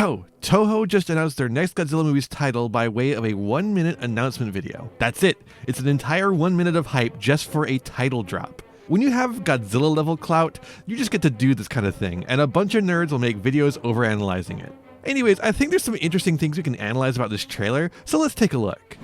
So, Toho just announced their next Godzilla movie's title by way of a 1-minute announcement video. That's it. It's an entire 1 minute of hype just for a title drop. When you have Godzilla level clout, you just get to do this kind of thing, and a bunch of nerds will make videos overanalyzing it. Anyways, I think there's some interesting things we can analyze about this trailer, so let's take a look.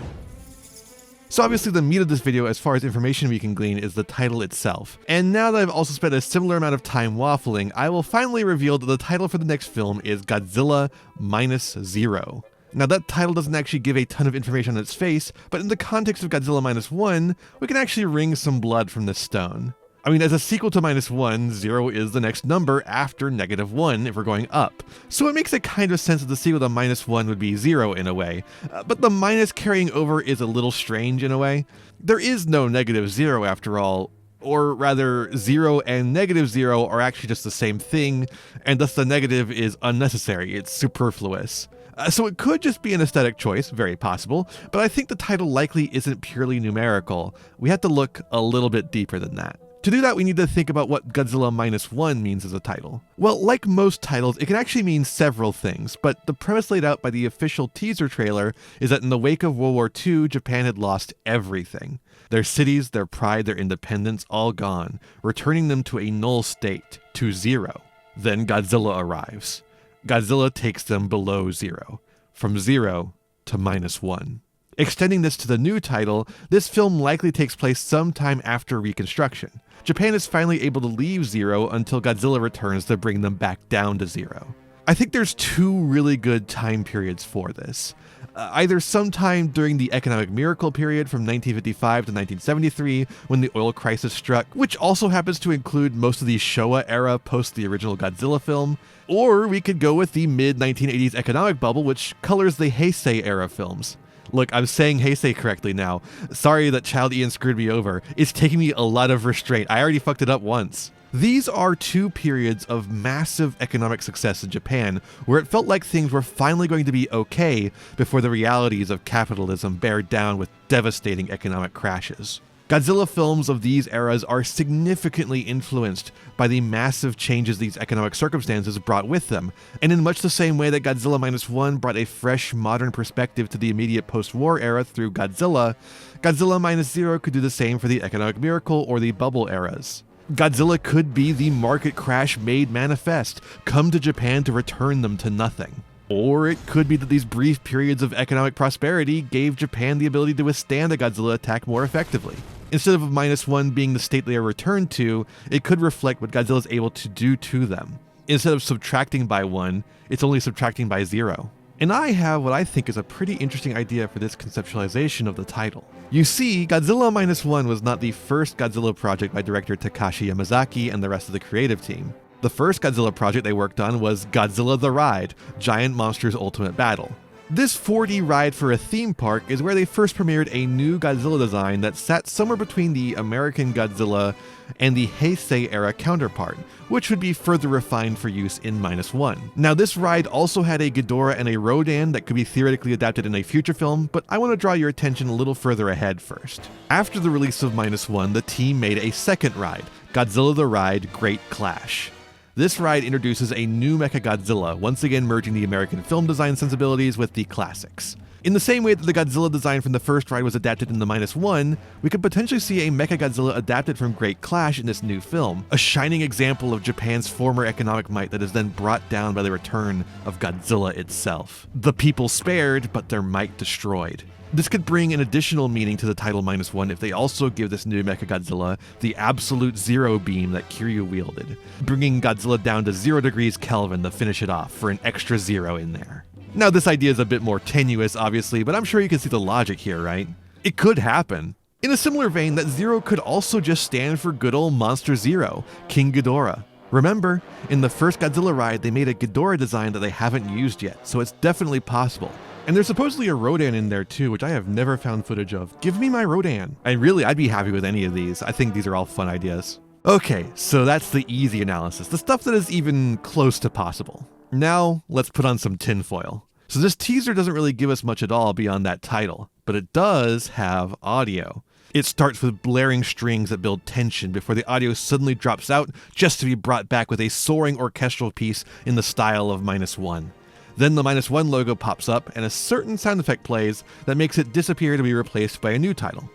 So obviously the meat of this video as far as information we can glean is the title itself. And now that I've also spent a similar amount of time waffling, I will finally reveal that the title for the next film is Godzilla Minus Zero. Now that title doesn't actually give a ton of information on its face, but in the context of Godzilla Minus One, we can actually wring some blood from this stone. I mean, as a sequel to Minus One, 0 is the next number after -1 if we're going up. So it makes a kind of sense that the sequel to Minus One would be 0 in a way. But the minus carrying over is a little strange in a way. There is no -0 after all, or rather 0 and -0 are actually just the same thing, and thus the negative is unnecessary, it's superfluous. So it could just be an aesthetic choice, very possible, but I think the title likely isn't purely numerical. We have to look a little bit deeper than that. To do that, we need to think about what Godzilla Minus One means as a title. Well, like most titles, it can actually mean several things, but the premise laid out by the official teaser trailer is that in the wake of World War II, Japan had lost everything. Their cities, their pride, their independence, all gone, returning them to a null state, to 0. Then Godzilla arrives. Godzilla takes them below 0, from 0 to -1. Extending this to the new title, this film likely takes place sometime after Reconstruction. Japan is finally able to leave 0 until Godzilla returns to bring them back down to 0. I think there's two really good time periods for this. Either sometime during the economic miracle period from 1955 to 1973, when the oil crisis struck, which also happens to include most of the Showa era post the original Godzilla film, or we could go with the mid-1980s economic bubble, which colors the Heisei era films. Look, I'm saying Heisei correctly now. Sorry that Child Ian screwed me over. It's taking me a lot of restraint. I already fucked it up once. These are two periods of massive economic success in Japan, where it felt like things were finally going to be okay before the realities of capitalism bear down with devastating economic crashes. Godzilla films of these eras are significantly influenced by the massive changes these economic circumstances brought with them, and in much the same way that Godzilla Minus One brought a fresh, modern perspective to the immediate post-war era through Godzilla, Godzilla Minus Zero could do the same for the economic miracle or the bubble eras. Godzilla could be the market crash made manifest, come to Japan to return them to nothing. Or it could be that these brief periods of economic prosperity gave Japan the ability to withstand a Godzilla attack more effectively. Instead of -1 being the state they are returned to, it could reflect what Godzilla is able to do to them. Instead of subtracting by 1, it's only subtracting by 0. And I have what I think is a pretty interesting idea for this conceptualization of the title. You see, Godzilla Minus One was not the first Godzilla project by director Takashi Yamazaki and the rest of the creative team. The first Godzilla project they worked on was Godzilla the Ride, Giant Monsters Ultimate Battle. This 4D ride for a theme park is where they first premiered a new Godzilla design that sat somewhere between the American Godzilla and the Heisei era counterpart, which would be further refined for use in -1. Now this ride also had a Ghidorah and a Rodan that could be theoretically adapted in a future film, but I want to draw your attention a little further ahead first. After the release of -1, the team made a second ride, Godzilla the Ride Great Clash. This ride introduces a new Mechagodzilla, once again merging the American film design sensibilities with the classics. In the same way that the Godzilla design from the first ride was adapted in the -1, we could potentially see a Mechagodzilla adapted from Great Clash in this new film, a shining example of Japan's former economic might that is then brought down by the return of Godzilla itself. The people spared, but their might destroyed. This could bring an additional meaning to the title -1 if they also give this new Mechagodzilla the absolute zero beam that Kiryu wielded, bringing Godzilla down to 0 degrees Kelvin to finish it off for an extra 0 in there. Now this idea is a bit more tenuous obviously, but I'm sure you can see the logic here, right? It could happen. In a similar vein, that 0 could also just stand for good old Monster Zero, King Ghidorah. Remember, in the first Godzilla ride they made a Ghidorah design that they haven't used yet, so it's definitely possible. And there's supposedly a Rodan in there too, which I have never found footage of. Give me my Rodan. And really, I'd be happy with any of these. I think these are all fun ideas. Okay, so that's the easy analysis, the stuff that is even close to possible. Now, let's put on some tinfoil. So this teaser doesn't really give us much at all beyond that title, but it does have audio. It starts with blaring strings that build tension before the audio suddenly drops out just to be brought back with a soaring orchestral piece in the style of -1. Then the -1 logo pops up and a certain sound effect plays that makes it disappear to be replaced by a new title.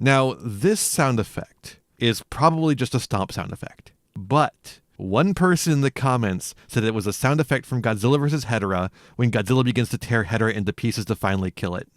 Now, this sound effect is probably just a stomp sound effect, but one person in the comments said it was a sound effect from Godzilla vs. Hedorah when Godzilla begins to tear Hedorah into pieces to finally kill it.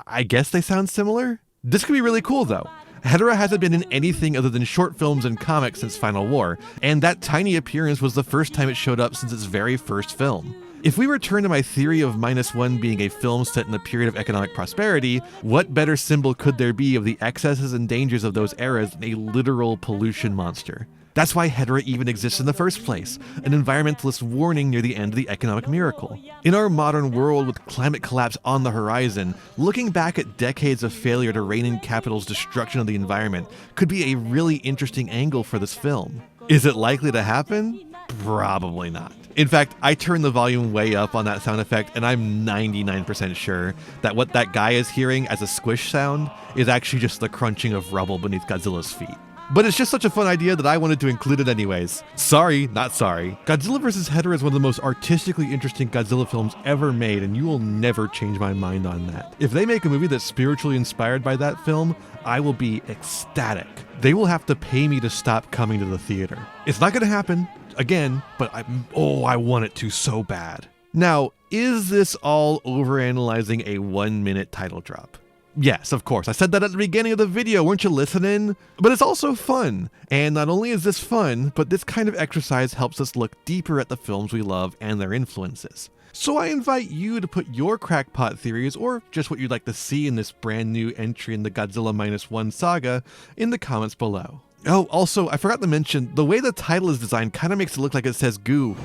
I guess they sound similar? This could be really cool though. Hedorah hasn't been in anything other than short films and comics since Final War, and that tiny appearance was the first time it showed up since its very first film. If we return to my theory of -1 being a film set in a period of economic prosperity, what better symbol could there be of the excesses and dangers of those eras than a literal pollution monster? That's why Hedorah even exists in the first place, an environmentalist warning near the end of the economic miracle. In our modern world with climate collapse on the horizon, looking back at decades of failure to rein in capital's destruction of the environment could be a really interesting angle for this film. Is it likely to happen? Probably not. In fact, I turned the volume way up on that sound effect, and I'm 99% sure that what that guy is hearing as a squish sound is actually just the crunching of rubble beneath Godzilla's feet. But it's just such a fun idea that I wanted to include it anyways. Sorry, not sorry. Godzilla vs. Hedorah is one of the most artistically interesting Godzilla films ever made, and you will never change my mind on that. If they make a movie that's spiritually inspired by that film, I will be ecstatic. They will have to pay me to stop coming to the theater. It's not gonna happen, again, but I want it to so bad. Now, is this all overanalyzing a 1-minute title drop? Yes, of course. I said that at the beginning of the video, weren't you listening? But it's also fun. And not only is this fun, but this kind of exercise helps us look deeper at the films we love and their influences. So I invite you to put your crackpot theories, or just what you'd like to see in this brand new entry in the Godzilla -1 saga, in the comments below. Oh, also, I forgot to mention, the way the title is designed kind of makes it look like it says goo.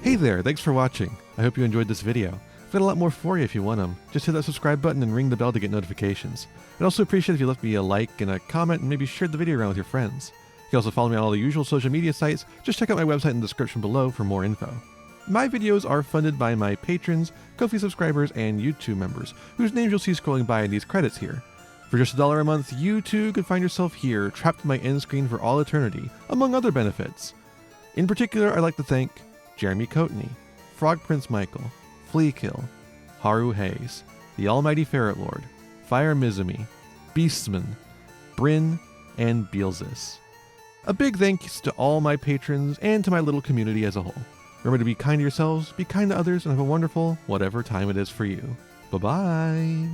Hey there, thanks for watching. I hope you enjoyed this video. I've got a lot more for you if you want them. Just hit that subscribe button and ring the bell to get notifications. I'd also appreciate if you left me a like and a comment and maybe shared the video around with your friends. You can also follow me on all the usual social media sites. Just check out my website in the description below for more info. My videos are funded by my patrons, Ko-fi subscribers, and YouTube members, whose names you'll see scrolling by in these credits here. For just $1 a month, you too could find yourself here, trapped in my end screen for all eternity, among other benefits. In particular, I'd like to thank Jeremy Coatney, Frog Prince Michael, Fleakill, Haru Hayes, the Almighty Ferret Lord, Fire Mizumi, Beastman, Bryn, and Beelzis. A big thanks to all my patrons and to my little community as a whole. Remember to be kind to yourselves, be kind to others, and have a wonderful whatever time it is for you. Bye-bye!